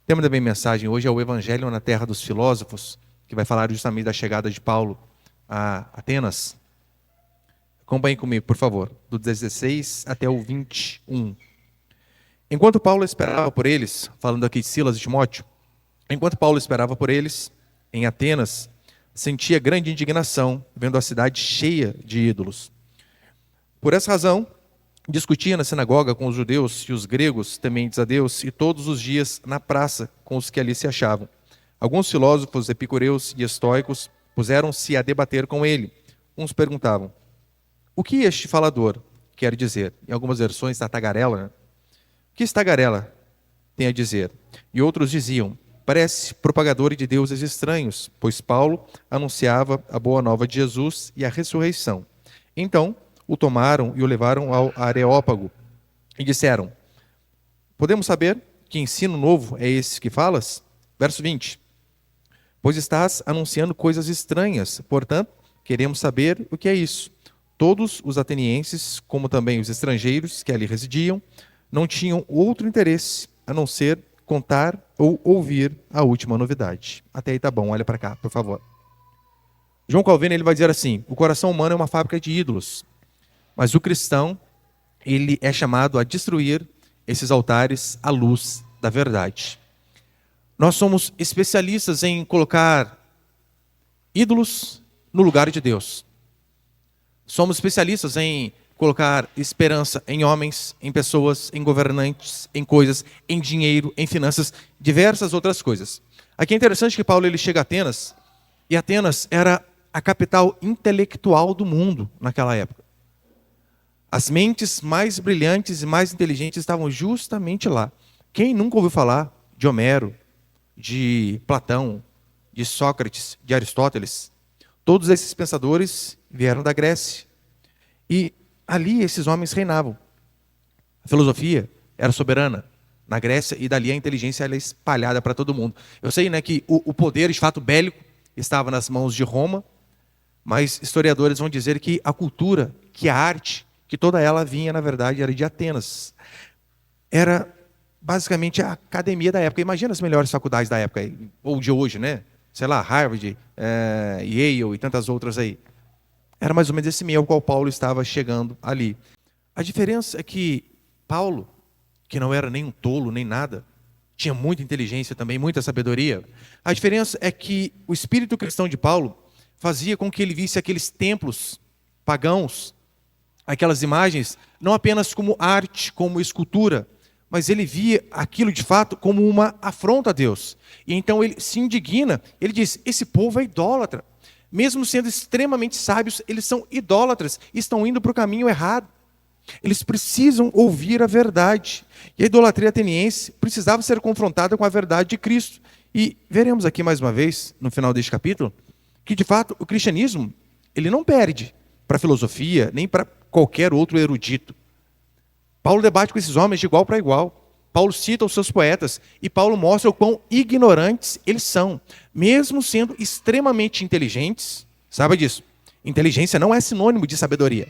O tema da minha mensagem hoje é o Evangelho na Terra dos Filósofos, que vai falar justamente da chegada de Paulo a Atenas. Acompanhe comigo, por favor, do 16 até o 21. Enquanto Paulo esperava por eles, falando aqui de Silas e Timóteo, enquanto Paulo esperava por eles, em Atenas, sentia grande indignação, vendo a cidade cheia de ídolos. Por essa razão, discutia na sinagoga com os judeus e os gregos tementes a Deus, e todos os dias na praça com os que ali se achavam. Alguns filósofos epicureus e estoicos puseram-se a debater com ele. Uns perguntavam: o que este falador quer dizer? Em algumas versões está tagarela, né? O que esse tagarela tem a dizer? E outros diziam: parece propagador de deuses estranhos, pois Paulo anunciava a boa nova de Jesus e a ressurreição. Então o tomaram e o levaram ao Areópago e disseram: podemos saber que ensino novo é esse que falas? Verso 20. Pois estás anunciando coisas estranhas, portanto, queremos saber o que é isso. Todos os atenienses, como também os estrangeiros que ali residiam, não tinham outro interesse a não ser contar ou ouvir a última novidade. Até aí tá bom, olha para cá, por favor. João Calvino ele vai dizer assim: o coração humano é uma fábrica de ídolos, mas o cristão ele é chamado a destruir esses altares à luz da verdade. Nós somos especialistas em colocar ídolos no lugar de Deus. Somos especialistas em colocar esperança em homens, em pessoas, em governantes, em coisas, em dinheiro, em finanças, diversas outras coisas. Aqui é interessante que Paulo ele chega a Atenas, e Atenas era a capital intelectual do mundo naquela época. As mentes mais brilhantes e mais inteligentes estavam justamente lá. Quem nunca ouviu falar de Homero, de Platão, de Sócrates, de Aristóteles? Todos esses pensadores vieram da Grécia. E ali esses homens reinavam. A filosofia era soberana na Grécia e dali a inteligência era espalhada para todo mundo. Eu sei, né, que o poder, de fato, bélico estava nas mãos de Roma, mas historiadores vão dizer que a cultura, que a arte, que toda ela vinha, na verdade, era de Atenas. Era basicamente a academia da época. Imagina as melhores faculdades da época, ou de hoje, né? Sei lá, Harvard, Yale e tantas outras aí. Era mais ou menos esse meio ao qual Paulo estava chegando ali. A diferença é que Paulo, que não era nem um tolo, nem nada, tinha muita inteligência também, muita sabedoria. A diferença é que o espírito cristão de Paulo fazia com que ele visse aqueles templos pagãos, aquelas imagens, não apenas como arte, como escultura, mas ele via aquilo de fato como uma afronta a Deus. E então ele se indigna, ele diz: esse povo é idólatra. Mesmo sendo extremamente sábios, eles são idólatras, estão indo para o caminho errado. Eles precisam ouvir a verdade. E a idolatria ateniense precisava ser confrontada com a verdade de Cristo. E veremos aqui mais uma vez, no final deste capítulo, que de fato o cristianismo ele não perde para a filosofia, nem para qualquer outro erudito. Paulo debate com esses homens de igual para igual. Paulo cita os seus poetas e Paulo mostra o quão ignorantes eles são, mesmo sendo extremamente inteligentes. Saiba disso. Inteligência não é sinônimo de sabedoria.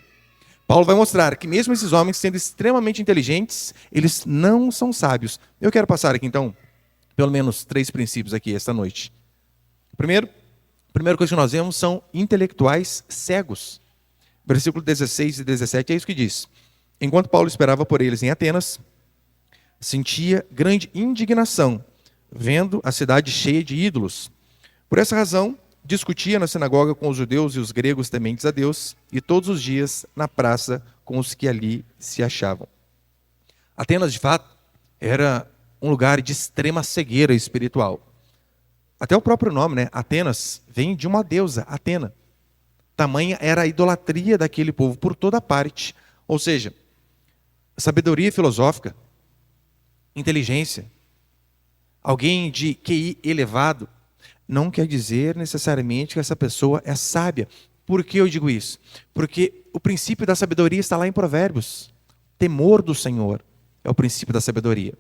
Paulo vai mostrar que mesmo esses homens sendo extremamente inteligentes, eles não são sábios. Eu quero passar aqui então, pelo menos 3 princípios aqui esta noite. Primeiro, a primeira coisa que nós vemos são intelectuais cegos. Versículo 16 e 17 é isso que diz: enquanto Paulo esperava por eles em Atenas, sentia grande indignação, vendo a cidade cheia de ídolos. Por essa razão, discutia na sinagoga com os judeus e os gregos tementes a Deus, e todos os dias na praça com os que ali se achavam. Atenas, de fato, era um lugar de extrema cegueira espiritual. Até o próprio nome, né? Atenas, vem de uma deusa, Atena. Tamanha era a idolatria daquele povo por toda parte. Ou seja, sabedoria filosófica, inteligência, alguém de QI elevado, não quer dizer necessariamente que essa pessoa é sábia. Por que eu digo isso? Porque o princípio da sabedoria está lá em Provérbios. Temor do Senhor é o princípio da sabedoria.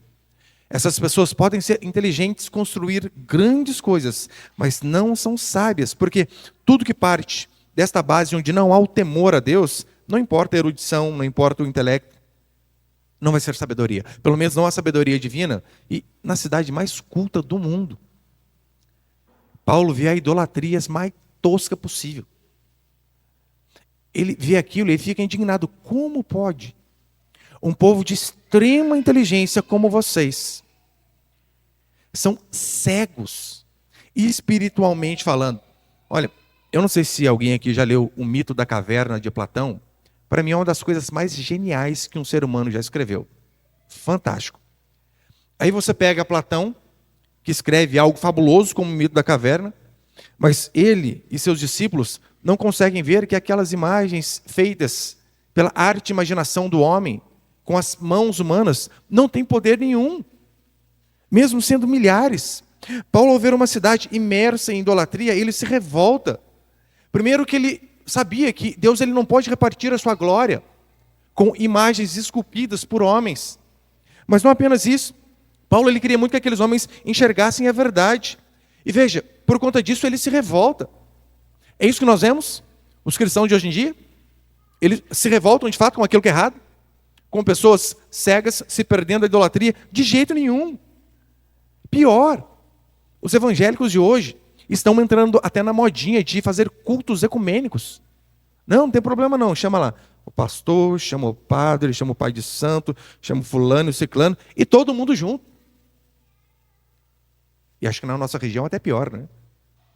Essas pessoas podem ser inteligentes, construir grandes coisas, mas não são sábias, porque tudo que parte desta base onde não há o temor a Deus, não importa a erudição, não importa o intelecto, Não vai ser sabedoria. Pelo menos não a sabedoria divina. E na cidade mais culta do mundo, Paulo vê a idolatria mais tosca possível. Ele vê aquilo e ele fica indignado. Como pode um povo de extrema inteligência como vocês são cegos, espiritualmente falando? Olha, eu não sei se alguém aqui já leu O Mito da Caverna de Platão. Para mim é uma das coisas mais geniais que um ser humano já escreveu. Fantástico. Aí você pega Platão, que escreve algo fabuloso como o Mito da Caverna, mas ele e seus discípulos não conseguem ver que aquelas imagens feitas pela arte e imaginação do homem, com as mãos humanas, não têm poder nenhum, mesmo sendo milhares. Paulo, ao ver uma cidade imersa em idolatria, ele se revolta. Primeiro que ele sabia que Deus ele não pode repartir a sua glória com imagens esculpidas por homens. Mas não apenas isso. Paulo ele queria muito que aqueles homens enxergassem a verdade. E veja, por conta disso ele se revolta. É isso que nós vemos? Os cristãos de hoje em dia? Eles se revoltam de fato com aquilo que é errado? Com pessoas cegas se perdendo da idolatria? De jeito nenhum. Pior, os evangélicos de hoje estão entrando até na modinha de fazer cultos ecumênicos. Não tem problema não, chama lá o pastor, chama o padre, chama o pai de santo, chama o fulano, o ciclano, e todo mundo junto. E acho que na nossa região até pior, né?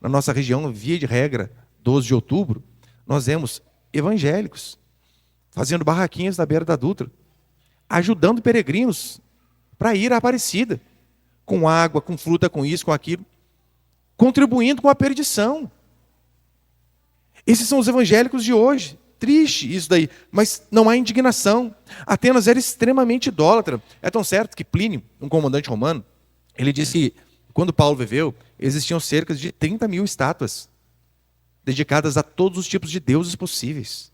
Na nossa região, via de regra, 12 de outubro, nós vemos evangélicos fazendo barraquinhas na beira da Dutra, ajudando peregrinos para ir à Aparecida, com água, com fruta, com isso, com aquilo, contribuindo com a perdição. Esses são os evangélicos de hoje. Triste isso daí, mas não há indignação. Atenas era extremamente idólatra. É tão certo que Plínio, um comandante romano, ele disse que quando Paulo viveu, existiam cerca de 30 mil estátuas dedicadas a todos os tipos de deuses possíveis.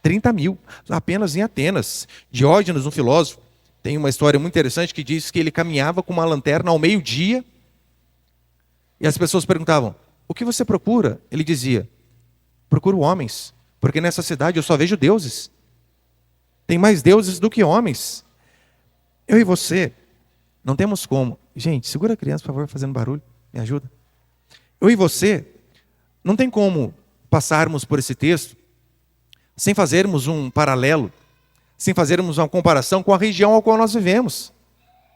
30 mil, apenas em Atenas. Diógenes, um filósofo, tem uma história muito interessante que diz que ele caminhava com uma lanterna ao meio-dia e as pessoas perguntavam, o que você procura? Ele dizia, procuro homens, porque nessa cidade eu só vejo deuses. Tem mais deuses do que homens. Eu e você não temos como. Gente, segura a criança, por favor, fazendo barulho. Me ajuda. Eu e você não tem como passarmos por esse texto sem fazermos um paralelo, sem fazermos uma comparação com a região ao qual nós vivemos.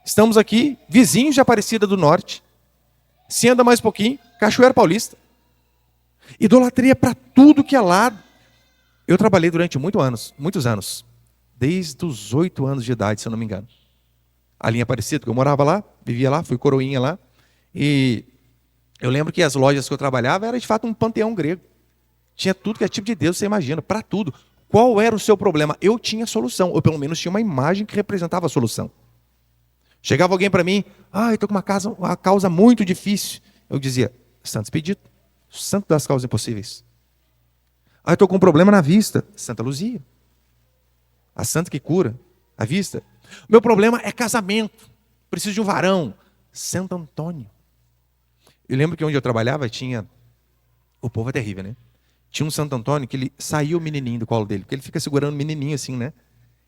Estamos aqui, vizinhos de Aparecida do Norte. Se anda mais pouquinho, Cachoeira Paulista. Idolatria para tudo que é lado. Eu trabalhei durante muitos anos, desde os 8 anos de idade, se eu não me engano. Ali em Aparecida, porque eu morava lá, vivia lá, fui coroinha lá. E eu lembro que as lojas que eu trabalhava era de fato um panteão grego. Tinha tudo que é tipo de Deus, você imagina, para tudo. Qual era o seu problema? Eu tinha solução, ou pelo menos tinha uma imagem que representava a solução. Chegava alguém para mim, estou com uma causa muito difícil. Eu dizia, Santo Expedito, santo das causas impossíveis. Estou com um problema na vista, Santa Luzia. A santa que cura a vista. Meu problema é casamento, preciso de um varão, Santo Antônio. Eu lembro que onde eu trabalhava tinha, o povo é terrível, né? Tinha um Santo Antônio que ele saiu o menininho do colo dele, porque ele fica segurando o menininho assim, né?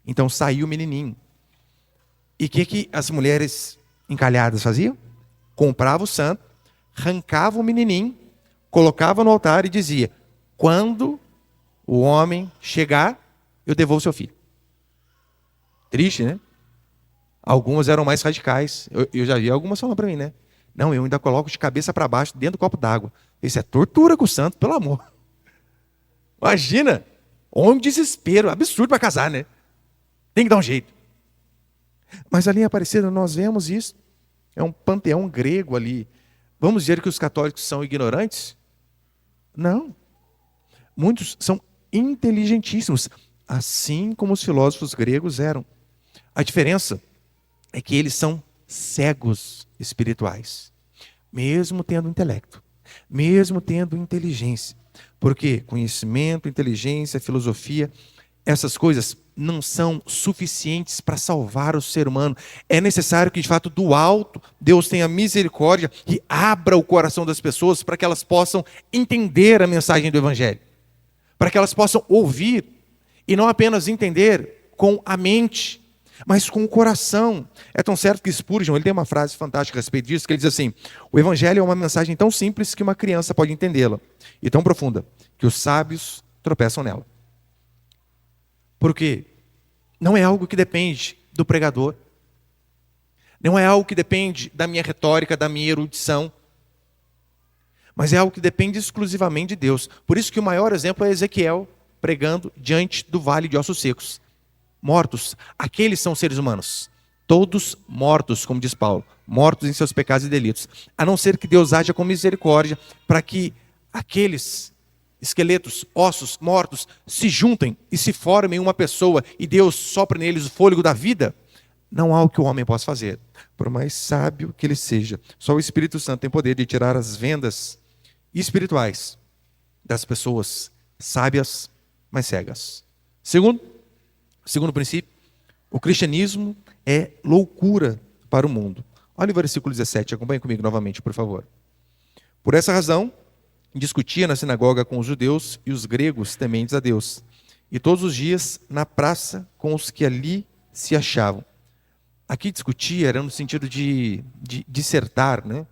Então saiu o menininho. E o que as mulheres encalhadas faziam? Compravam o santo, arrancavam o menininho, colocavam no altar e dizia, quando o homem chegar, eu devolvo seu filho. Triste, né? Algumas eram mais radicais. Eu já vi algumas falando para mim, né? Não, eu ainda coloco de cabeça para baixo dentro do copo d'água. Isso é tortura com o santo, pelo amor. Imagina, homem de desespero, absurdo para casar, né? Tem que dar um jeito. Mas ali em Aparecida nós vemos isso. É um panteão grego ali. Vamos dizer que os católicos são ignorantes? Não. Muitos são inteligentíssimos, assim como os filósofos gregos eram. A diferença é que eles são cegos espirituais, mesmo tendo intelecto, mesmo tendo inteligência. Porque conhecimento, inteligência, filosofia, essas coisas não são suficientes para salvar o ser humano. É necessário que, de fato, do alto, Deus tenha misericórdia e abra o coração das pessoas para que elas possam entender a mensagem do Evangelho. Para que elas possam ouvir e não apenas entender com a mente, mas com o coração. É tão certo que Spurgeon, ele tem uma frase fantástica a respeito disso, que ele diz assim: o evangelho é uma mensagem tão simples que uma criança pode entendê-la, e tão profunda que os sábios tropeçam nela. Porque não é algo que depende do pregador, não é algo que depende da minha retórica, da minha erudição, mas é algo que depende exclusivamente de Deus. Por isso que o maior exemplo é Ezequiel pregando diante do vale de ossos secos. Mortos, aqueles são seres humanos, todos mortos, como diz Paulo, mortos em seus pecados e delitos, a não ser que Deus haja com misericórdia para que aqueles esqueletos, ossos mortos se juntem e se formem uma pessoa e Deus sopre neles o fôlego da vida. Não há o que o homem possa fazer, por mais sábio que ele seja. Só o Espírito Santo tem poder de tirar as vendas espirituais das pessoas sábias, mas cegas. Segundo princípio, o cristianismo é loucura para o mundo. Olha o versículo 17, acompanhe comigo novamente, por favor. Por essa razão, discutia na sinagoga com os judeus e os gregos tementes a Deus, e todos os dias na praça com os que ali se achavam. Aqui discutir era no sentido de dissertar, né?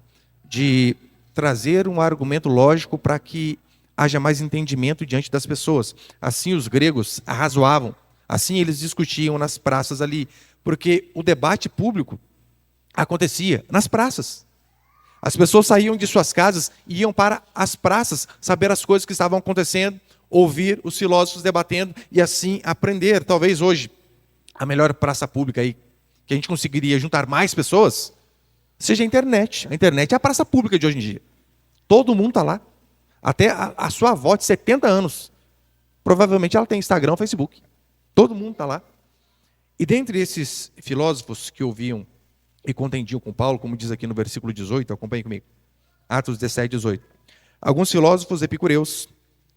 De trazer um argumento lógico para que haja mais entendimento diante das pessoas. Assim os gregos arrazoavam, assim eles discutiam nas praças ali, porque o debate público acontecia nas praças. As pessoas saíam de suas casas e iam para as praças, saber as coisas que estavam acontecendo, ouvir os filósofos debatendo e assim aprender. Talvez hoje a melhor praça pública aí, que a gente conseguiria juntar mais pessoas, seja a internet. A internet é a praça pública de hoje em dia. Todo mundo está lá. Até a sua avó de 70 anos, provavelmente ela tem Instagram, Facebook. Todo mundo está lá. E dentre esses filósofos que ouviam e contendiam com Paulo, como diz aqui no versículo 18, acompanhe comigo. Atos 17, 18. Alguns filósofos epicureus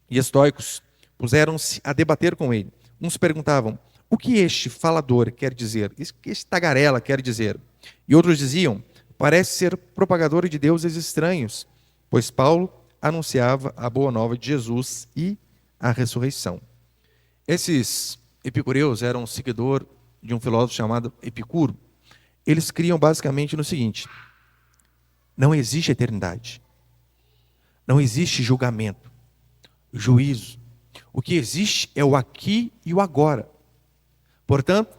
e estoicos puseram-se a debater com ele. Uns perguntavam: o que este falador quer dizer? O que este tagarela quer dizer? E outros diziam: parece ser propagador de deuses estranhos, pois Paulo anunciava a boa nova de Jesus e a ressurreição. Esses epicureus eram seguidor de um filósofo chamado Epicuro. Eles criam basicamente no seguinte: não existe eternidade, não existe julgamento, juízo. O que existe é o aqui e o agora. Portanto,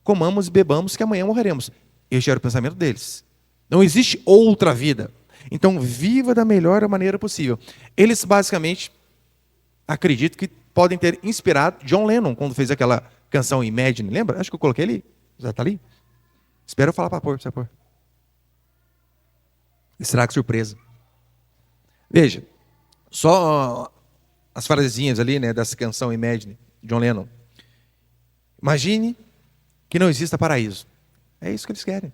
comamos e bebamos que amanhã morreremos. Este era o pensamento deles. Não existe outra vida. Então, viva da melhor maneira possível. Eles basicamente acreditam que podem ter inspirado John Lennon quando fez aquela canção Imagine. Lembra? Acho que eu coloquei ali. Já está ali? Espera eu falar para pôr, precisa pôr. Estraga surpresa. Veja, só as frasezinhas ali, né, dessa canção Imagine, John Lennon. Imagine que não exista paraíso. É isso que eles querem.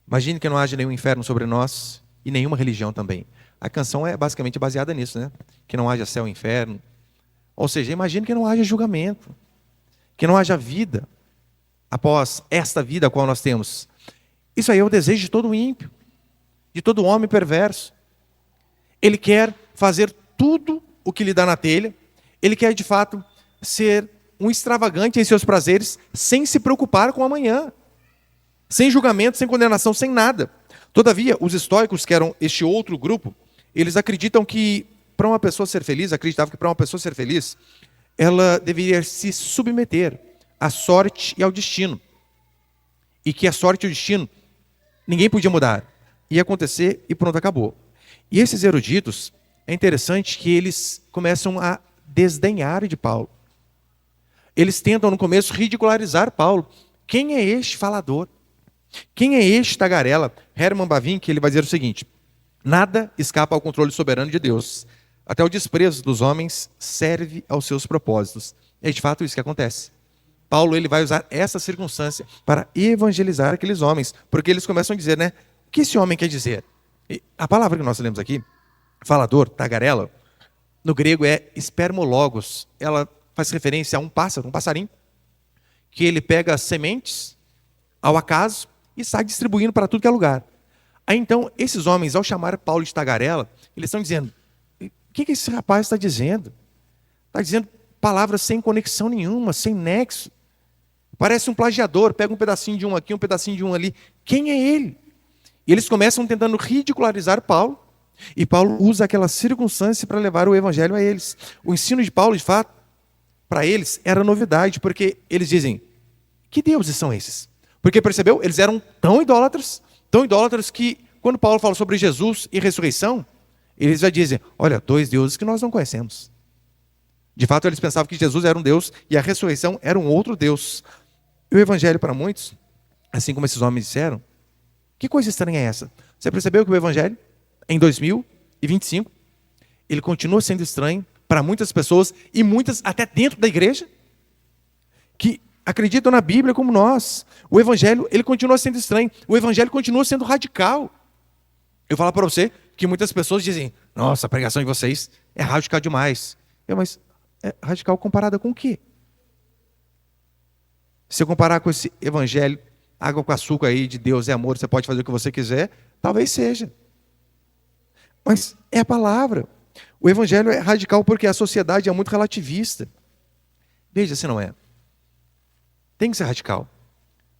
Imagine que não haja nenhum inferno sobre nós e nenhuma religião também. A canção é basicamente baseada nisso, né? Que não haja céu e inferno. Ou seja, imagine que não haja julgamento, que não haja vida após esta vida a qual nós temos. Isso aí é o desejo de todo ímpio, de todo homem perverso. Ele quer fazer tudo o que lhe dá na telha. Ele quer, de fato, ser um extravagante em seus prazeres, sem se preocupar com o amanhã. Sem julgamento, sem condenação, sem nada. Todavia, os estoicos, que eram este outro grupo, eles acreditam que para uma pessoa ser feliz, acreditavam que para uma pessoa ser feliz, ela deveria se submeter à sorte e ao destino. E que a sorte e o destino ninguém podia mudar. Ia acontecer e pronto, acabou. E esses eruditos, é interessante que eles começam a desdenhar de Paulo. Eles tentam no começo ridicularizar Paulo. Quem é este falador? Quem é este tagarela? Herman Bavinck, ele vai dizer o seguinte: nada escapa ao controle soberano de Deus. Até o desprezo dos homens serve aos seus propósitos. É de fato isso que acontece. Paulo ele vai usar essa circunstância para evangelizar aqueles homens, porque eles começam a dizer, né? O que esse homem quer dizer? E a palavra que nós lemos aqui, falador, tagarela, no grego é espermologos. Ela faz referência a um pássaro, um passarinho, que ele pega sementes ao acaso e sai distribuindo para tudo que é lugar. Aí então, esses homens, ao chamar Paulo de tagarela, eles estão dizendo: o que esse rapaz está dizendo? Está dizendo palavras sem conexão nenhuma, sem nexo. Parece um plagiador, pega um pedacinho de um aqui, um pedacinho de um ali. Quem é ele? E eles começam tentando ridicularizar Paulo, e Paulo usa aquela circunstância para levar o evangelho a eles. O ensino de Paulo, de fato, para eles era novidade, porque eles dizem, que deuses são esses? Porque percebeu? Eles eram tão idólatras que quando Paulo fala sobre Jesus e ressurreição, eles já dizem, olha, 2 deuses que nós não conhecemos. De fato, eles pensavam que Jesus era um Deus e a ressurreição era um outro Deus. E o evangelho para muitos, assim como esses homens disseram, que coisa estranha é essa? Você percebeu que o evangelho, em 2025, ele continua sendo estranho para muitas pessoas, e muitas até dentro da igreja, que acreditam na Bíblia como nós. O evangelho, ele continua sendo estranho. O evangelho continua sendo radical. Eu falo para você que muitas pessoas dizem, nossa, a pregação de vocês é radical demais. Mas é radical comparada com o quê? Se eu comparar com esse evangelho, água com açúcar aí, de Deus é amor, você pode fazer o que você quiser, talvez seja. Mas é a palavra. O evangelho é radical porque a sociedade é muito relativista. Veja se não é. Tem que ser radical.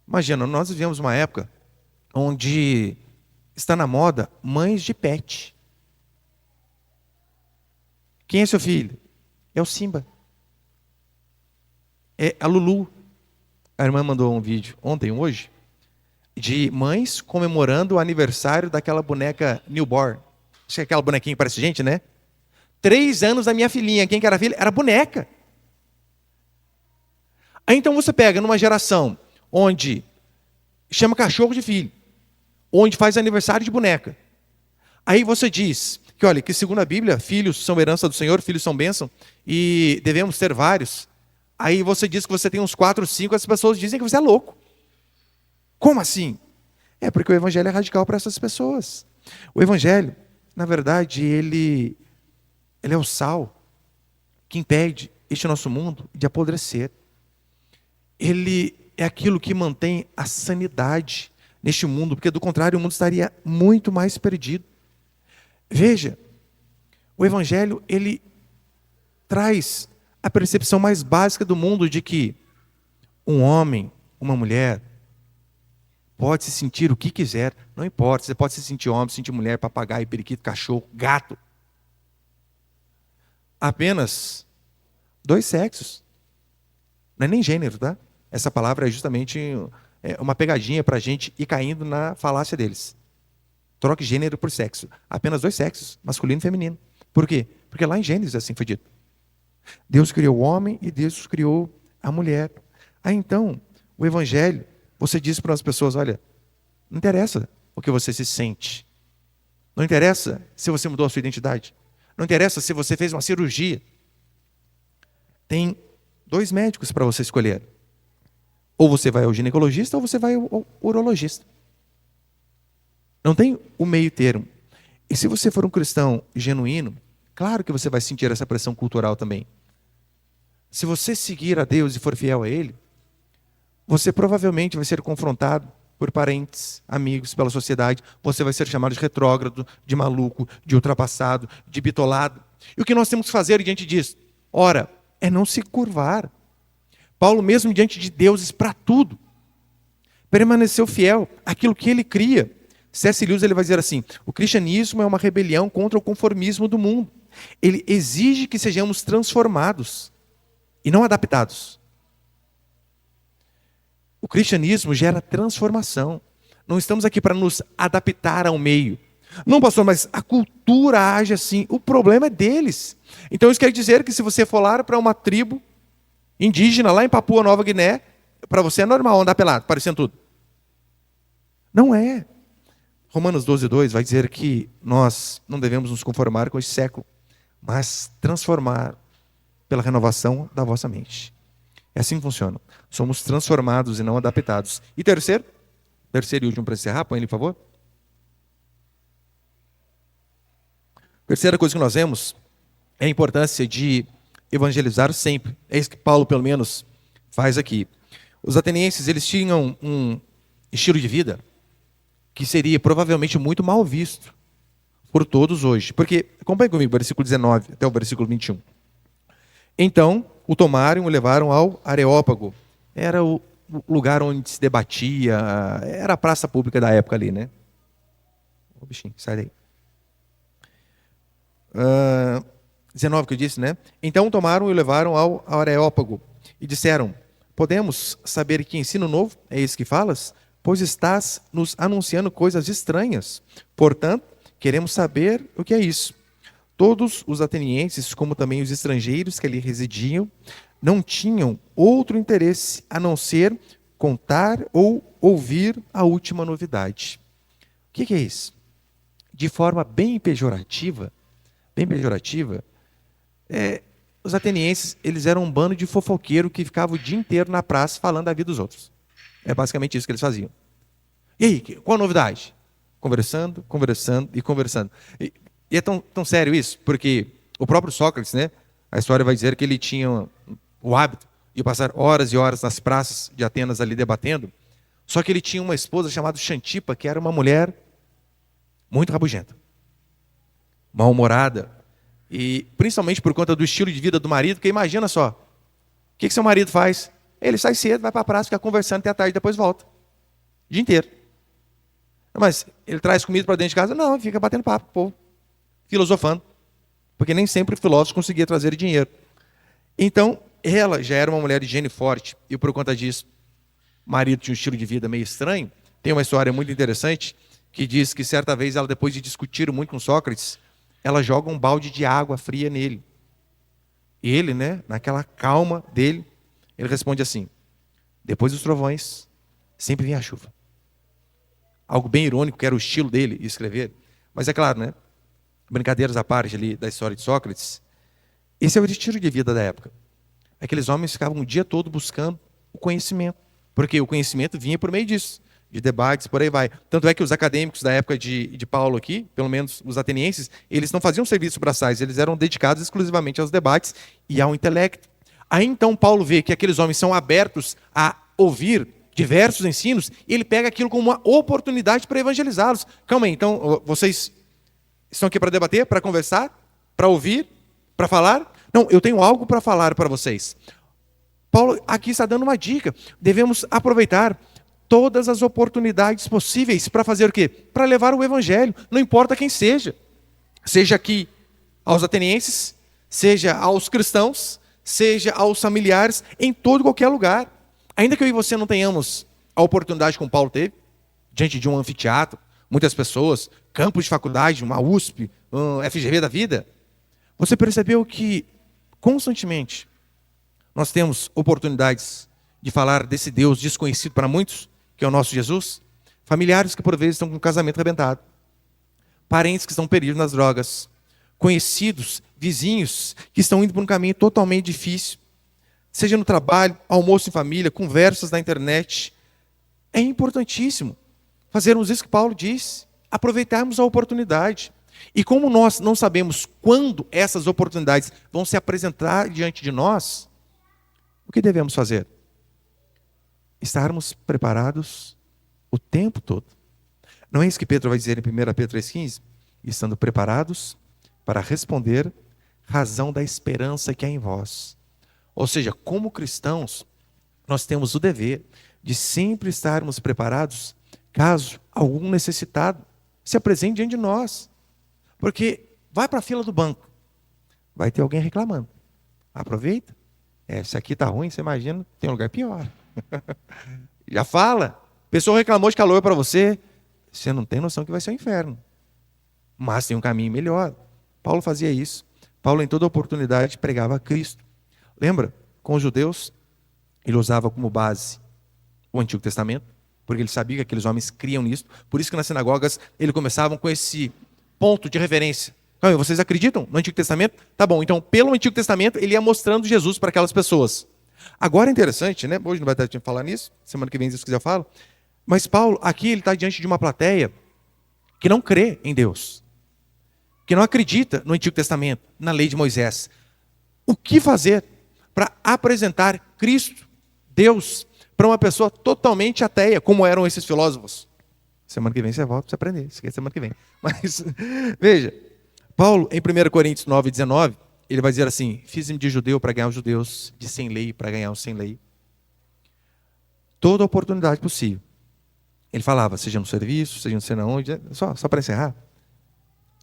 Imagina, nós vivemos uma época onde está na moda mães de pet. Quem é seu filho? É o Simba. É a Lulu. A irmã mandou um vídeo ontem, hoje, de mães comemorando o aniversário daquela boneca newborn. Acho que é aquela bonequinha que parece gente, né? 3 anos da minha filhinha. Quem que era a filha? Era boneca. Aí então você pega numa geração onde chama cachorro de filho, onde faz aniversário de boneca. Aí você diz que, olha, que segundo a Bíblia, filhos são herança do Senhor, filhos são bênção, e devemos ter vários. Aí você diz que você tem uns 4, 5, as pessoas dizem que você é louco. Como assim? É porque o evangelho é radical para essas pessoas. O evangelho, na verdade, ele é o sal que impede este nosso mundo de apodrecer. Ele é aquilo que mantém a sanidade neste mundo, porque do contrário o mundo estaria muito mais perdido. Veja, o evangelho, ele traz a percepção mais básica do mundo de que um homem, uma mulher, pode se sentir o que quiser, não importa, você pode se sentir homem, se sentir mulher, papagaio, periquito, cachorro, gato. Apenas 2 sexos. Não é nem gênero, tá? Essa palavra é justamente uma pegadinha para a gente ir caindo na falácia deles. Troque gênero por sexo. Apenas 2 sexos, masculino e feminino. Por quê? Porque lá em Gênesis assim foi dito. Deus criou o homem e Deus criou a mulher. Aí então, o evangelho, você diz para as pessoas, olha, não interessa o que você se sente. Não interessa se você mudou a sua identidade. Não interessa se você fez uma cirurgia. Tem 2 médicos para você escolher. Ou você vai ao ginecologista ou você vai ao urologista. Não tem o meio termo. E se você for um cristão genuíno, claro que você vai sentir essa pressão cultural também. Se você seguir a Deus e for fiel a Ele, você provavelmente vai ser confrontado por parentes, amigos, pela sociedade. Você vai ser chamado de retrógrado, de maluco, de ultrapassado, de bitolado. E o que nós temos que fazer diante disso? Ora, é não se curvar. Paulo, mesmo diante de deuses para tudo, permaneceu fiel àquilo que ele cria. C.S. Lewis ele vai dizer assim, o cristianismo é uma rebelião contra o conformismo do mundo. Ele exige que sejamos transformados e não adaptados. O cristianismo gera transformação. Não estamos aqui para nos adaptar ao meio. Não, pastor, mas a cultura age assim. O problema é deles. Então isso quer dizer que se você for lá para uma tribo indígena, lá em Papua Nova Guiné, para você é normal andar pelado, parecendo tudo. Não é. Romanos 12:2 vai dizer que nós não devemos nos conformar com esse século, mas transformar pela renovação da vossa mente. É assim que funciona. Somos transformados e não adaptados. E terceiro e último para encerrar, põe ele, por favor. Terceira coisa que nós vemos é a importância de evangelizar sempre. É isso que Paulo, pelo menos, faz aqui. Os atenienses, eles tinham um estilo de vida que seria provavelmente muito mal visto por todos hoje. Porque, acompanhe comigo, versículo 19 até o versículo 21. Então, o tomaram e o levaram ao Areópago. Era o lugar onde se debatia, era a praça pública da época ali, né? Ô bichinho, sai daí. 19 que eu disse, né? Então tomaram e o levaram ao Areópago e disseram: podemos saber que ensino novo é esse que falas? Pois estás nos anunciando coisas estranhas. Portanto, queremos saber o que é isso. Todos os atenienses, como também os estrangeiros que ali residiam, não tinham outro interesse a não ser contar ou ouvir a última novidade. O que é isso? De forma bem pejorativa, os atenienses, eles eram um bando de fofoqueiro que ficava o dia inteiro na praça falando da vida dos outros. É basicamente isso que eles faziam. E aí, qual a novidade? Conversando, conversando e conversando. E é tão sério isso, porque o próprio Sócrates, né, a história vai dizer que ele tinha o hábito de passar horas e horas nas praças de Atenas ali debatendo, só que ele tinha uma esposa chamada Xantipa, que era uma mulher muito rabugenta, mal-humorada, e principalmente por conta do estilo de vida do marido, porque imagina só, o que seu marido faz? Ele sai cedo, vai para a praça, fica conversando até a tarde, depois volta. O dia inteiro. Mas ele traz comida para dentro de casa? Não, fica batendo papo, povo, filosofando. Porque nem sempre o filósofo conseguia trazer dinheiro. Então, ela já era uma mulher de gênio forte, e por conta disso, o marido tinha um estilo de vida meio estranho. Tem uma história muito interessante, que diz que certa vez, ela depois de discutir muito com Sócrates, ela joga um balde de água fria nele. E ele, né, naquela calma dele, ele responde assim: depois dos trovões, sempre vem a chuva. Algo bem irônico, que era o estilo dele escrever. Mas é claro, né? Brincadeiras à parte ali da história de Sócrates, esse é o estilo de vida da época. Aqueles homens ficavam o dia todo buscando o conhecimento, porque o conhecimento vinha por meio disso, de debates, por aí vai. Tanto é que os acadêmicos da época de Paulo aqui, pelo menos os atenienses, eles não faziam serviço braçais, eles eram dedicados exclusivamente aos debates e ao intelecto. Aí então Paulo vê que aqueles homens são abertos a ouvir diversos ensinos, e ele pega aquilo como uma oportunidade para evangelizá-los. Calma aí, então vocês estão aqui para debater, para conversar, para ouvir, para falar? Não, eu tenho algo para falar para vocês. Paulo aqui está dando uma dica. Devemos aproveitar todas as oportunidades possíveis para fazer o quê? Para levar o evangelho, não importa quem seja. Seja aqui aos atenienses, seja aos cristãos, seja aos familiares, em todo qualquer lugar. Ainda que eu e você não tenhamos a oportunidade como Paulo teve, diante de um anfiteatro, muitas pessoas, campus de faculdade, uma USP, um FGV da vida, você percebeu que constantemente nós temos oportunidades de falar desse Deus desconhecido para muitos, que é o nosso Jesus? Familiares que por vezes estão com o casamento arrebentado, parentes que estão perdidos nas drogas, conhecidos, vizinhos que estão indo por um caminho totalmente difícil, seja no trabalho, almoço em família, conversas na internet. É importantíssimo fazermos isso que Paulo disse, aproveitarmos a oportunidade. E como nós não sabemos quando essas oportunidades vão se apresentar diante de nós, o que devemos fazer? Estarmos preparados o tempo todo. Não é isso que Pedro vai dizer em 1 Pedro 3,15? Estando preparados para responder, razão da esperança que há em vós. Ou seja, como cristãos, nós temos o dever de sempre estarmos preparados caso algum necessitado se apresente diante de nós. Porque vai para a fila do banco, vai ter alguém reclamando. Aproveita. Se aqui está ruim, você imagina, tem um lugar pior. Já fala. A pessoa reclamou de calor para você, você não tem noção que vai ser o inferno. Mas tem um caminho melhor. Paulo fazia isso. Paulo, em toda oportunidade, pregava a Cristo. Lembra? Com os judeus, ele usava como base o Antigo Testamento, porque ele sabia que aqueles homens criam nisso. Por isso que nas sinagogas, eles começavam com esse ponto de referência. Vocês acreditam no Antigo Testamento? Tá bom, então pelo Antigo Testamento, ele ia mostrando Jesus para aquelas pessoas. Agora é interessante, né? Hoje não vai dar tempo de falar nisso, semana que vem, se Deus quiser, eu falo. Mas Paulo, aqui ele está diante de uma plateia que não crê em Deus, que não acredita no Antigo Testamento, na lei de Moisés. O que fazer para apresentar Cristo, Deus, para uma pessoa totalmente ateia, como eram esses filósofos? Semana que vem você volta para você aprender, isso aqui é semana que vem. Mas, veja, Paulo, em 1 Coríntios 9:19, ele vai dizer assim: fiz-me de judeu para ganhar os judeus, de sem lei para ganhar os sem lei. toda oportunidade possível. Ele falava, seja no serviço, seja não sei onde, só para encerrar.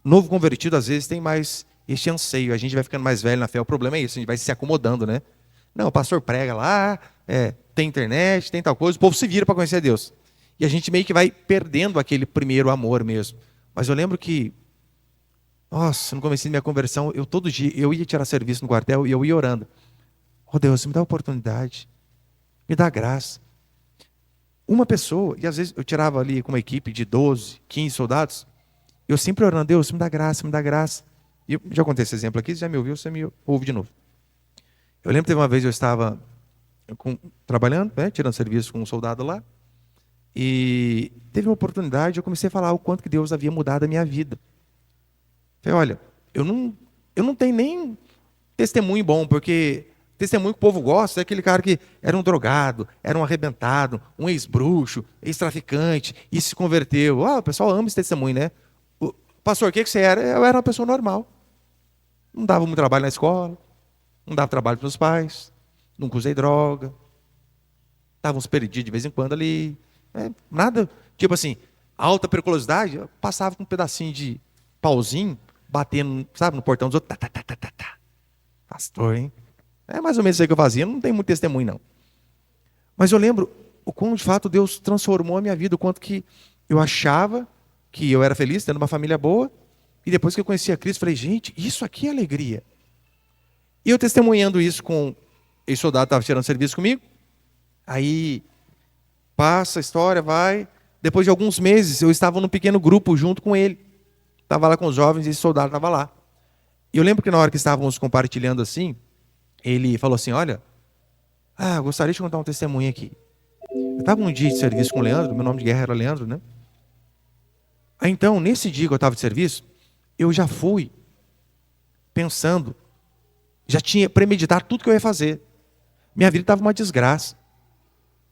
Novo convertido, às vezes, tem mais este anseio. A gente vai ficando mais velho na fé. O problema é isso, a gente vai se acomodando, né? Não, o pastor prega lá, tem internet, tem tal coisa, o povo se vira para conhecer a Deus. E a gente meio que vai perdendo aquele primeiro amor mesmo. Mas eu lembro que, nossa, no começo da minha conversão, eu todo dia, eu ia tirar serviço no quartel e eu ia orando. Oh Deus, me dá oportunidade, me dá graça. Uma pessoa, e às vezes eu tirava ali com uma equipe de 12, 15 soldados, eu sempre orando, Deus, me dá graça, me dá graça. E eu já contei esse exemplo aqui, você já me ouviu, você me ouve de novo. Eu lembro que teve uma vez eu estava trabalhando, tirando serviço com um soldado lá, e teve uma oportunidade, eu comecei a falar o quanto que Deus havia mudado a minha vida. Falei, olha, eu não tenho nem testemunho bom, porque testemunho que o povo gosta é aquele cara que era um drogado, era um arrebentado, um ex-bruxo, ex-traficante, e se converteu. O pessoal ama esse testemunho, né? Pastor, o que você era? Eu era uma pessoa normal. Não dava muito trabalho na escola, não dava trabalho para os pais, nunca usei droga, estava uns perdidos de vez em quando ali. Nada, tipo assim, alta periculosidade, eu passava com um pedacinho de pauzinho, batendo, sabe, no portão dos outros. Tá. Pastor, hein? É mais ou menos isso aí que eu fazia, não tem muito testemunho, não. Mas eu lembro o quão, de fato, Deus transformou a minha vida, o quanto que eu achava que eu era feliz, tendo uma família boa, e depois que eu conheci a Cristo, falei, gente, isso aqui é alegria. E eu testemunhando isso com esse soldado que estava tirando serviço comigo, aí passa a história, vai. Depois de alguns meses, eu estava num pequeno grupo junto com ele. Estava lá com os jovens e esse soldado estava lá. E eu lembro que na hora que estávamos compartilhando assim, ele falou assim, olha, eu gostaria de contar um testemunho aqui. Eu estava um dia de serviço com o Leandro, meu nome de guerra era Leandro, né? Aí então, nesse dia que eu estava de serviço, eu já fui pensando, já tinha premeditado tudo que eu ia fazer. Minha vida estava uma desgraça.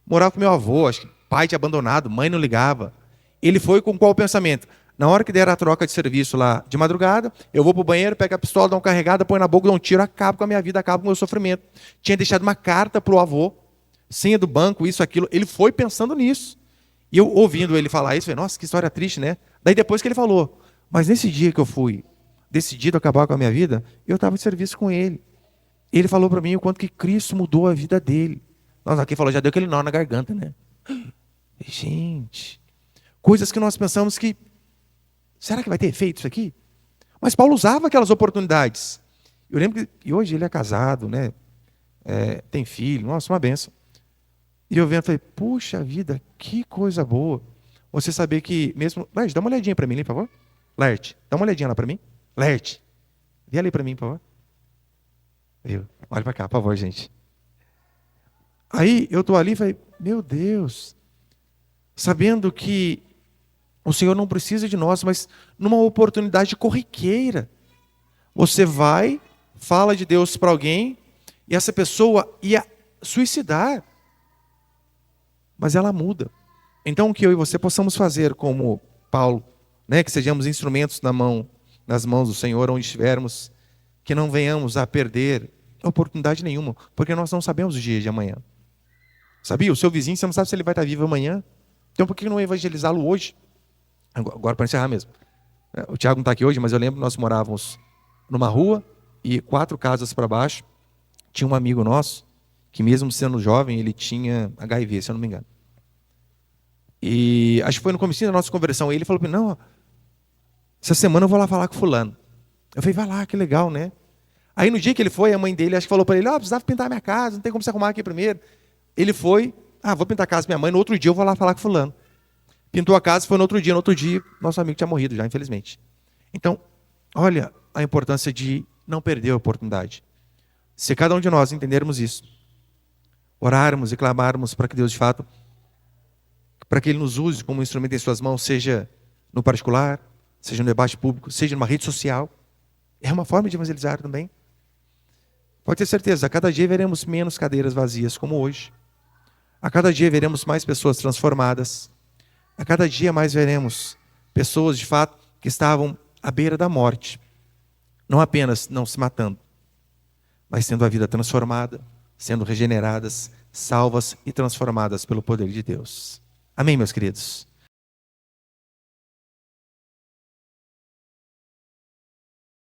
Morava com meu avô, acho que pai tinha abandonado, mãe não ligava. Ele foi com qual pensamento? Na hora que der a troca de serviço lá de madrugada, eu vou para o banheiro, pego a pistola, dou uma carregada, põe na boca, dou um tiro, acabo com a minha vida, acabo com o meu sofrimento. Tinha deixado uma carta para o avô, senha do banco, isso, aquilo. Ele foi pensando nisso. E eu ouvindo ele falar isso, falei, nossa, que história triste, né? Daí depois que ele falou, mas nesse dia que eu fui decidido a acabar com a minha vida, eu estava de serviço com ele. Ele falou para mim o quanto que Cristo mudou a vida dele. Nossa, aqui falou, já deu aquele nó na garganta, né? Gente, coisas que nós pensamos que, será que vai ter efeito isso aqui? Mas Paulo usava aquelas oportunidades. Eu lembro que hoje ele é casado, né? Tem filho, nossa, uma benção. E eu vendo, falei, puxa vida, que coisa boa. Você saber que mesmo... Lert, dá uma olhadinha para mim, por favor. Lert, dá uma olhadinha lá para mim. Lert, vê ali para mim, por favor. Olha para cá, por favor, gente. Aí eu estou ali e falei, meu Deus, sabendo que o Senhor não precisa de nós, mas numa oportunidade corriqueira. Você vai, fala de Deus para alguém, e essa pessoa ia suicidar. Mas ela muda. Então, o que eu e você possamos fazer como Paulo, né, que sejamos instrumentos nas mãos do Senhor, onde estivermos, que não venhamos a perder oportunidade nenhuma, porque nós não sabemos o dia de amanhã. Sabia? O seu vizinho, você não sabe se ele vai estar vivo amanhã. Então, por que não evangelizá-lo hoje? Agora, para encerrar mesmo. O Tiago não está aqui hoje, mas eu lembro que nós morávamos numa rua e 4 casas para baixo tinha um amigo nosso que mesmo sendo jovem, ele tinha HIV, se eu não me engano. E acho que foi no comecinho da nossa conversão, ele falou para mim, não, essa semana eu vou lá falar com fulano. Eu falei, vai lá, que legal, né? Aí no dia que ele foi, a mãe dele acho que falou para ele, precisava pintar minha casa, não tem como você arrumar aqui primeiro. Ele foi, vou pintar a casa da minha mãe, no outro dia eu vou lá falar com fulano. Pintou a casa, foi no outro dia, nosso amigo tinha morrido já, infelizmente. Então, olha a importância de não perder a oportunidade. Se cada um de nós entendermos isso, orarmos e clamarmos para que Deus, de fato, para que Ele nos use como instrumento em suas mãos, seja no particular, seja no debate público, seja numa rede social, é uma forma de evangelizar também. Pode ter certeza, a cada dia veremos menos cadeiras vazias como hoje. A cada dia veremos mais pessoas transformadas. A cada dia mais veremos pessoas, de fato, que estavam à beira da morte. Não apenas não se matando, mas tendo a vida transformada, sendo regeneradas, salvas e transformadas pelo poder de Deus. Amém, meus queridos?